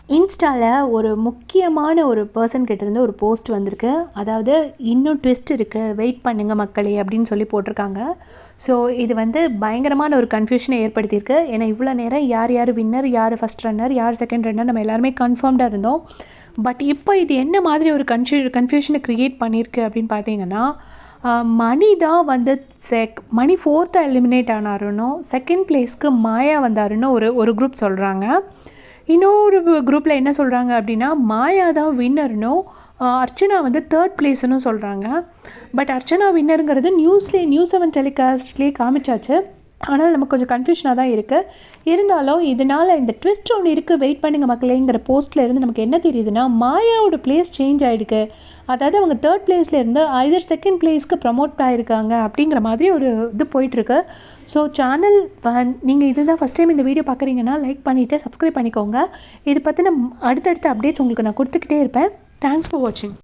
இன்ஸ்டாவில் ஒரு முக்கியமான ஒரு பர்சன் கிட்டேருந்து ஒரு போஸ்ட் வந்திருக்கு. அதாவது இன்னும் ட்விஸ்ட் இருக்குது, வெயிட் பண்ணுங்க மக்களே அப்படின்னு சொல்லி போட்டிருக்காங்க. ஸோ இது வந்து பயங்கரமான ஒரு கன்ஃபியூஷனை ஏற்படுத்தியிருக்கு. ஏன்னா இவ்வளோ நேரம் யார் யார் வின்னர், யார் ஃபஸ்ட் ரன்னர், யார் செகண்ட் ரன்னர் நம்ம எல்லாருமே கன்ஃபார்ம்டாக இருந்தோம். பட் இப்போ இது என்ன மாதிரி ஒரு கன்ஃபியூஷனை க்ரியேட் பண்ணியிருக்கு அப்படின்னு பார்த்தீங்கன்னா, மணி தான் வந்து மணி 4th எலிமினேட் ஆனாருன்னு, செகண்ட் பிளேஸ்க்கு மாயா வந்தாருன்னு ஒரு குரூப் சொல்கிறாங்க. இன்னொரு குரூப்பில் என்ன சொல்கிறாங்க அப்படின்னா, மாயா தான் வின்னர்னும் அர்ச்சனா வந்து 3rd பிளேஸ்னு சொல்கிறாங்க. பட் அர்ச்சனா வின்னருங்கிறது நியூஸ் 7 டெலிகாஸ்ட்லேயே காமிச்சாச்சு. ஆனால் நமக்கு கொஞ்சம் கன்ஃபியூஷனாக தான் இருக்குது. இருந்தாலும் இதனால் இந்த ட்விஸ்ட் ஒன்று இருக்குது, வெயிட் பண்ணுங்க மக்களேங்கிற போஸ்ட்டில் இருந்து நமக்கு என்ன தெரியுதுன்னா, மாயாவோட பிளேஸ் சேஞ்ச் ஆகிருக்கு. அதாவது அவங்க 3rd பிளேஸ்லேருந்து ஐதர் செகண்ட் பிளேஸ்க்கு ப்ரமோட் ஆகிருக்காங்க அப்படிங்கிற மாதிரி ஒரு இது போயிட்டுருக்கு. ஸோ சேனல் நீங்கள் இதுதான் ஃபஸ்ட் டைம் இந்த வீடியோ பார்க்குறீங்கன்னா லைக் பண்ணிவிட்டு சப்ஸ்கிரைப் பண்ணிக்கோங்க. இது பற்றின அடுத்தடுத்த அப்டேட்ஸ் உங்களுக்கு நான் கொடுத்துக்கிட்டே இருப்பேன். தேங்க்ஸ் ஃபார் வாட்சிங்.